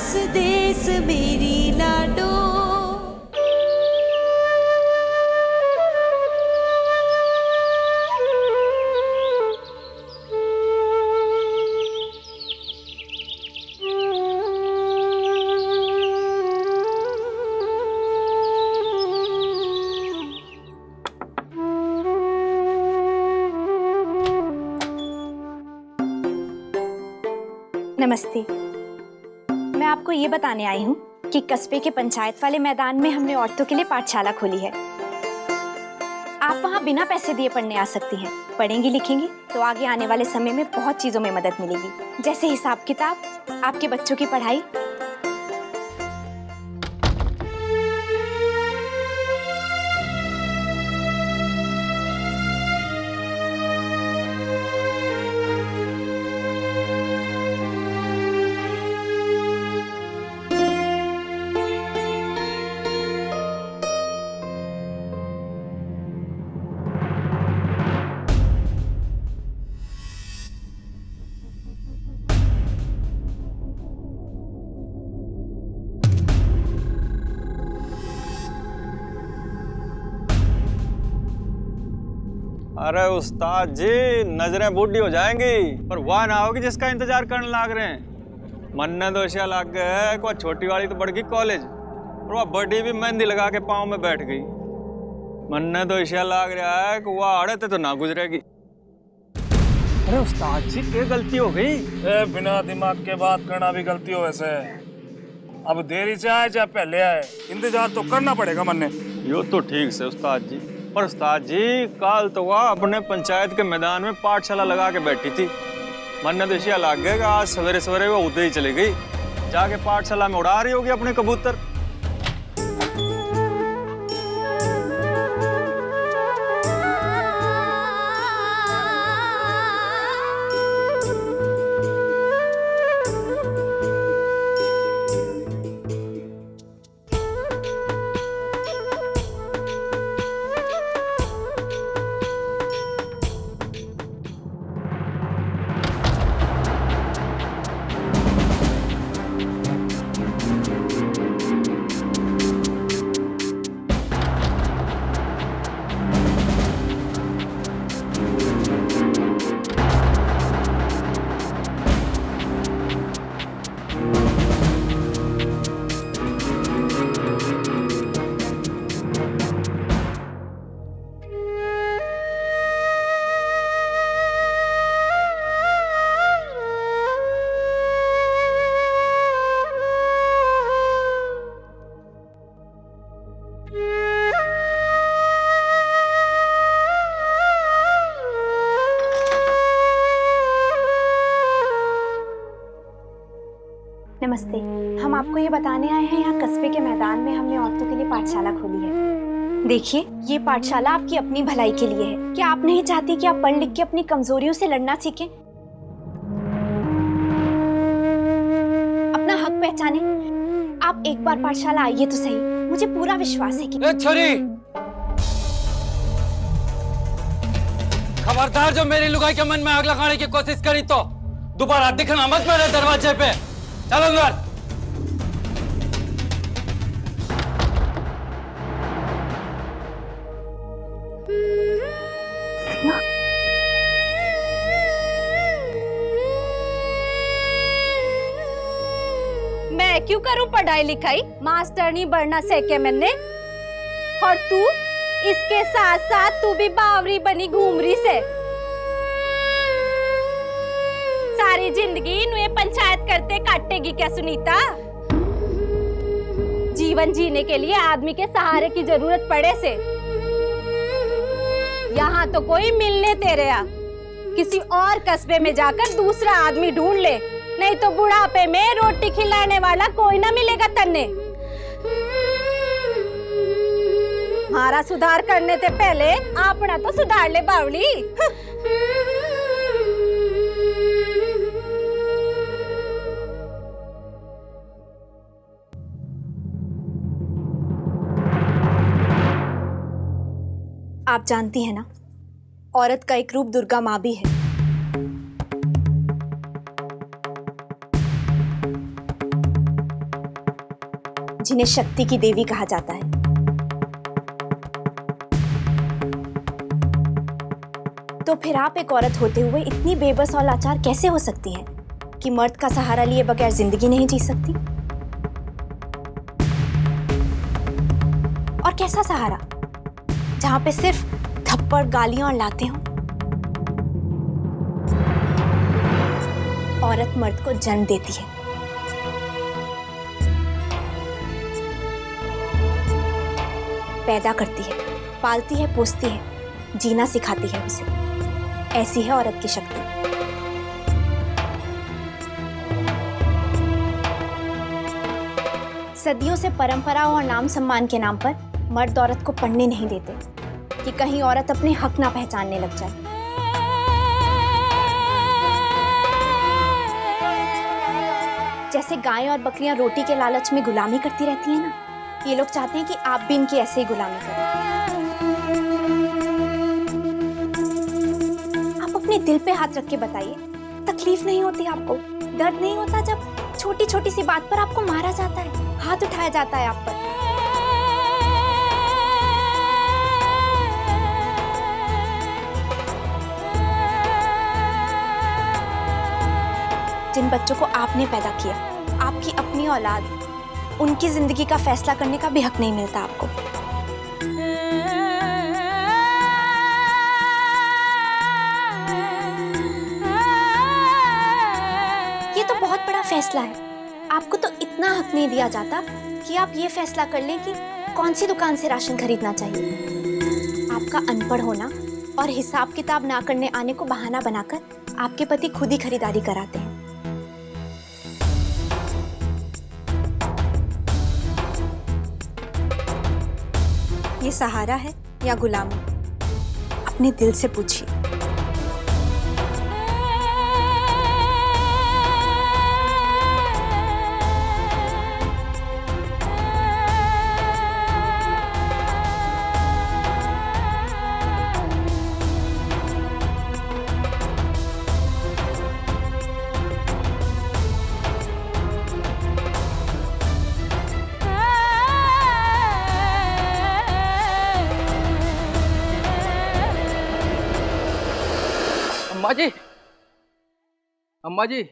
देस देस मेरी लाडो। नमस्ते। मैं आपको ये बताने आई हूँ कि कस्बे के पंचायत वाले मैदान में हमने औरतों के लिए पाठशाला खोली है। आप वहाँ बिना पैसे दिए पढ़ने आ सकती हैं। पढ़ेंगी लिखेंगी तो आगे आने वाले समय में बहुत चीजों में मदद मिलेगी, जैसे हिसाब किताब, आपके बच्चों की पढ़ाई। अरे उस्ताद जी, नजरें बूढ़ी हो जाएंगी पर वह ना होगी जिसका इंतजार करने लाग रहे हैं। मन्ने दोषिया लाग गए को छोटी वाली तो बढ़ गई कॉलेज और वह बड़ी भी मेहंदी लगा के पाँव में बैठ गई। मन्ने दोषिया लाग रहा है कि वह आड़े तो ना गुजरेगी। अरे उस्ताद जी, क्या गलती हो गई? बिना दिमाग के बात करना भी गलती हो वैसे। अब देरी से आए चाहे पहले आए, इंतजार तो करना पड़ेगा मन्ने। यो तो ठीक से उस्ताद जी, पर उस्ताद जी कल तो वह अपने पंचायत के मैदान में पाठशाला लगा के बैठी थी। मन्ने दोषिया लाग गए कि आज सवेरे सवेरे वो उधर ही चली गई, जाके पाठशाला में उड़ा रही होगी अपने कबूतर। नमस्ते। हम आपको ये बताने आए हैं, यहाँ कस्बे के मैदान में हमने औरतों के लिए पाठशाला खोली है। देखिए, ये पाठशाला आपकी अपनी भलाई के लिए है। क्या आप नहीं चाहती कि आप पढ़ लिख के अपनी कमजोरियों से लड़ना सीखें, अपना हक पहचाने? आप एक बार पाठशाला आइए तो सही, मुझे पूरा विश्वास है कि। छोरी, खबरदार, जो मेरी लुगाई के मन में आग लगाने की कोशिश करी तो दोबारा दिखना मत मेरे दरवाजे पे। चलो अंदर। मैं क्यों करूं पढ़ाई लिखाई? मास्टर नहीं बढ़ना सीखे मैंने। और तू इसके साथ साथ तू भी बावरी बनी घूम रही से। सारी जिंदगी नुए पंचायत करते काटेगी क्या सुनीता? जीवन जीने के लिए आदमी के सहारे की जरूरत पड़े से। यहाँ तो कोई मिलने तेरे आ, किसी और कस्बे में जाकर दूसरा आदमी ढूंढ ले, नहीं तो बुढ़ापे में रोटी खिलाने वाला कोई ना मिलेगा तन्ने। हमारा सुधार करने से पहले अपना तो सुधार ले बावली। आप जानती हैं ना, औरत का एक रूप दुर्गा माँ भी है। जिन्हें शक्ति की देवी कहा जाता है। तो फिर आप एक औरत होते हुए इतनी बेबस और लाचार कैसे हो सकती हैं कि मर्द का सहारा लिए बगैर जिंदगी नहीं जी सकती? और कैसा सहारा जहां पे सिर्फ थप्पड़, गालियां और लाते हों? औरत मर्द को जन्म देती है, पैदा करती है, पालती है, पोसती है, जीना सिखाती है उसे। ऐसी है औरत की शक्ति। सदियों से परंपराओं और नाम सम्मान के नाम पर मर्द औरत को पढ़ने नहीं देते कि कहीं औरत अपने हक ना पहचानने लग जाए। जैसे गायें और बकरियां रोटी के लालच में गुलामी करती रहती हैं ना, ये लोग चाहते हैं कि आप भी इनकी ऐसे ही गुलामी करें। आप अपने दिल पे हाथ रख के बताइए, तकलीफ नहीं होती आपको? दर्द नहीं होता जब छोटी छोटी सी बात पर आपको मारा जाता है, हाथ उठाया जाता है आप पर? जिन बच्चों को आपने पैदा किया, आपकी अपनी औलाद, उनकी जिंदगी का फैसला करने का भी हक नहीं मिलता आपको। ये तो बहुत बड़ा फैसला है। आपको तो इतना हक नहीं दिया जाता कि आप ये फैसला कर लें कि कौन सी दुकान से राशन खरीदना चाहिए। आपका अनपढ़ होना और हिसाब किताब ना करने आने को बहाना बनाकर आपके पति खुद ही खरीदारी कराते हैं। ये सहारा है या गुलामी? अपने दिल से पूछिए। अम्मा जी, अम्मा जी,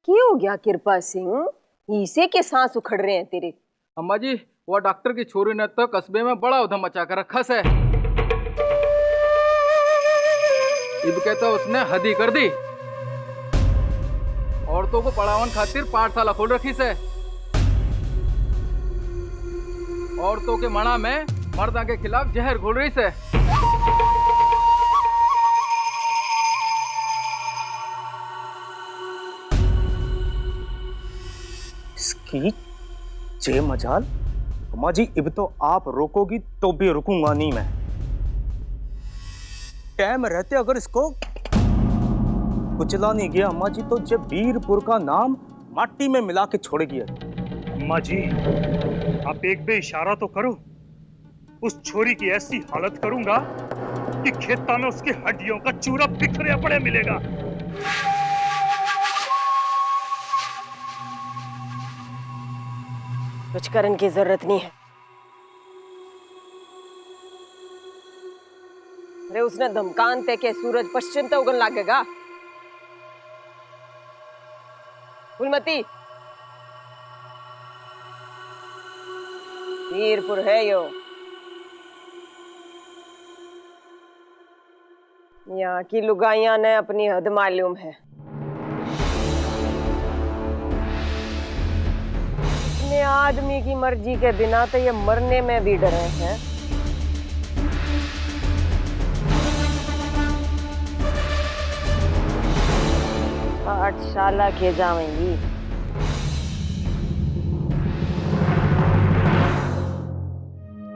क्यों हो गया कृपा सिंह? इसे के सांस उखड़ रहे हैं तेरे? अम्मा जी, वो डॉक्टर की छोरी ने तो कस्बे में बड़ा उधम मचा कर रखा से। इब कहता उसने हदी कर दी। औरतों को पढ़ावन खातिर पाठशाला खोल रखी से। औरतों के मना में मर्दा के खिलाफ जहर घोल रही से। इसकी जे मजाल। अम्मा जी, इब तो आप रोकोगी तो भी रुकूंगा नहीं मैं। टाइम रहते अगर इसको कुचला नहीं गया अम्मा जी, तो जब वीरपुर का नाम माटी में मिला के छोड़ेगी। अम्मा जी, आप एक बे इशारा तो करो। उस छोरी की ऐसी हालत करूंगा कि खेता में उसकी हड्डियों का चूरा बिखरे पड़े मिलेगा। कुछ करने की जरूरत नहीं है। अरे उसने धमकान ते के सूरज पश्चिम तो उगन लागेगा। फूलमती, वीरपुर है यो। यहाँ की लुगाइयां ने अपनी हद मालूम है। अपने आदमी की मर्जी के बिना तो ये मरने में भी डरे हैं। पाठशाला के जाएंगी।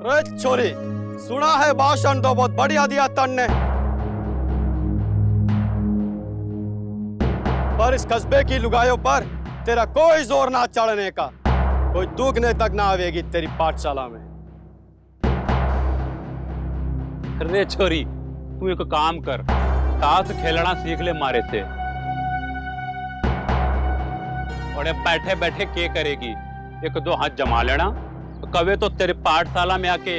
रे छोरी, सुना है भाषण तो बहुत बढ़िया दिया तन्ने, पर इस कस्बे की लुगाइयों पर तेरा कोई जोर ना चढ़ने का। कोई दुगने तक ना आवेगी तेरी पाठशाला में। रे छोरी, तू एक काम कर, ताश खेलना सीख ले मारे से। और बैठे बैठे क्या करेगी, एक दो हाथ जमा लेना कवे तो तेरे पाठशाला में आके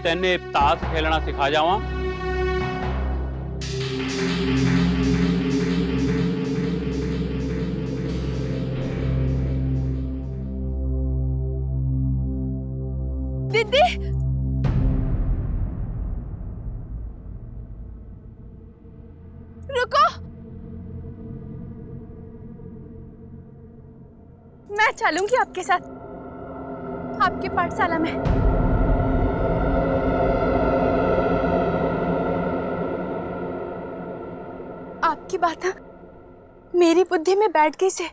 तेने ताश खेलना सिखा जावा। दीदी रुको, मैं चलूंगी आपके साथ आपकी पाठशाला में। आपकी बात मेरी बुद्धि में बैठ गई से।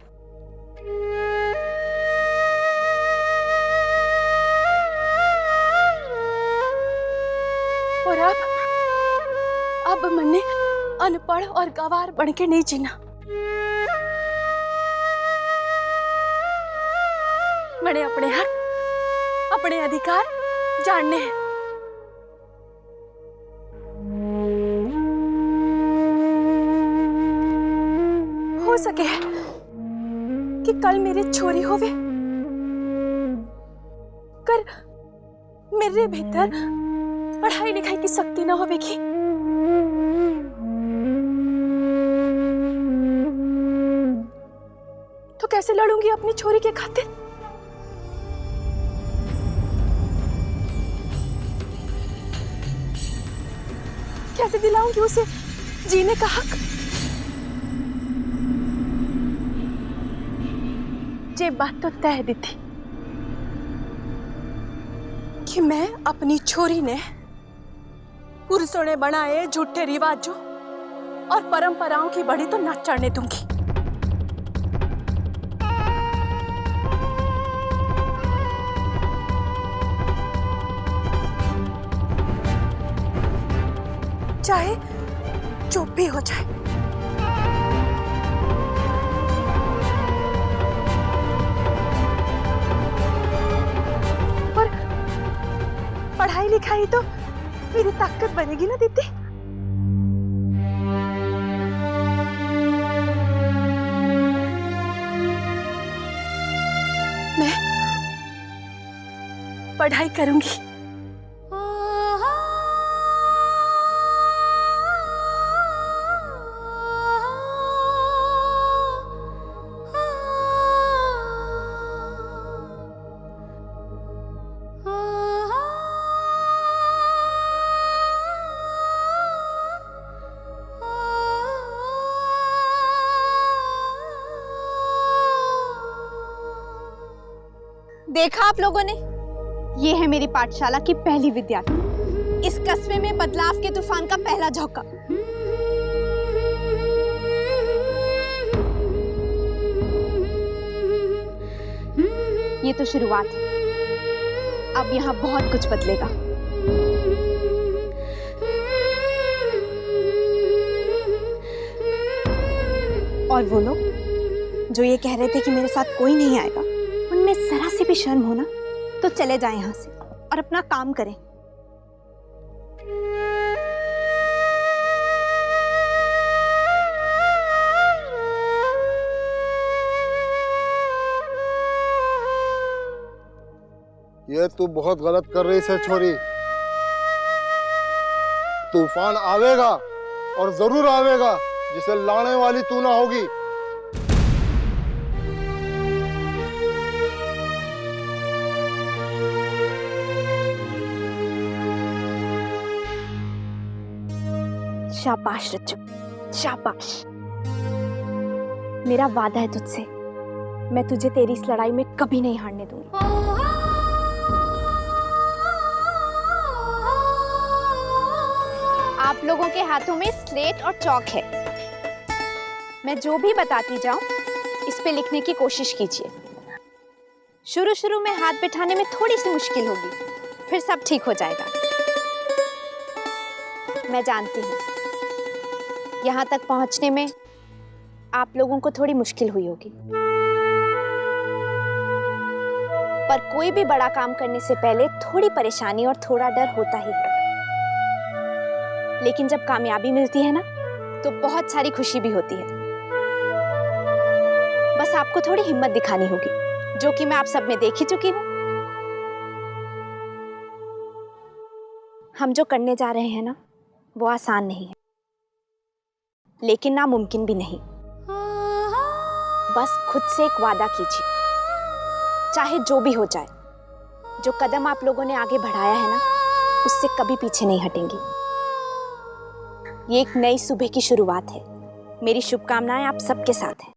और अब मैंने अनपढ़ और गवार बन के नहीं जीना। मैंने अपने हक अपने अधिकार जानने हैं। हो सके कि कल मेरी छोरी होवे, कर मेरे भीतर पढ़ाई लिखाई की शक्ति ना होवेगी। तो कैसे लड़ूंगी अपनी छोरी के खातिर? कैसे दिलाऊंगी उसे जीने का हक? ये बात तो तय दी थी कि मैं अपनी छोरी ने पुरुषों ने बनाए झूठे रिवाजों और परंपराओं की बड़ी तो न चढ़ने दूंगी। चाहे जो भी हो जाए। पर पढ़ाई लिखाई तो मेरी ताकत बनेगी ना दीदी। मैं पढ़ाई करूंगी। देखा आप लोगों ने, ये है मेरी पाठशाला की पहली विद्यार्थी। इस कस्बे में बदलाव के तूफान का पहला झोंका। ये तो शुरुआत है, अब यहाँ बहुत कुछ बदलेगा। और वो लोग जो ये कह रहे थे कि मेरे साथ कोई नहीं आएगा, उनमें जरा सी भी शर्म हो ना तो चले जाएं यहाँ से और अपना काम करें। ये तू बहुत गलत कर रही है छोरी। तूफान आवेगा और जरूर आवेगा, जिसे लाने वाली तू ना होगी। शाबाश रज्जू, शाबाश। मेरा वादा है तुझसे, मैं तुझे तेरी इस लड़ाई में कभी नहीं हारने दूंगी। आप लोगों के हाथों में स्लेट और चौक है। मैं जो भी बताती जाऊं, इस पे लिखने की कोशिश कीजिए। शुरू शुरू में हाथ बिठाने में थोड़ी सी मुश्किल होगी, फिर सब ठीक हो जाएगा। मैं जानती हूँ यहाँ तक पहुँचने में आप लोगों को थोड़ी मुश्किल हुई होगी, पर कोई भी बड़ा काम करने से पहले थोड़ी परेशानी और थोड़ा डर होता ही है। लेकिन जब कामयाबी मिलती है ना, तो बहुत सारी खुशी भी होती है। बस आपको थोड़ी हिम्मत दिखानी होगी, जो कि मैं आप सब में देख ही चुकी हूँ। हम जो करने जा रहे हैं ना, वो आसान नहीं है, लेकिन नामुमकिन भी नहीं। बस खुद से एक वादा कीजिए, चाहे जो भी हो जाए, जो कदम आप लोगों ने आगे बढ़ाया है ना, उससे कभी पीछे नहीं हटेंगे। ये एक नई सुबह की शुरुआत है। मेरी शुभकामनाएं आप सबके साथ हैं।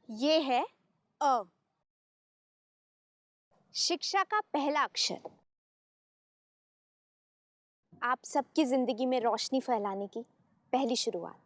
ये है अ, शिक्षा का पहला अक्षर। आप सबकी जिंदगी में रोशनी फैलाने की पहली शुरुआत।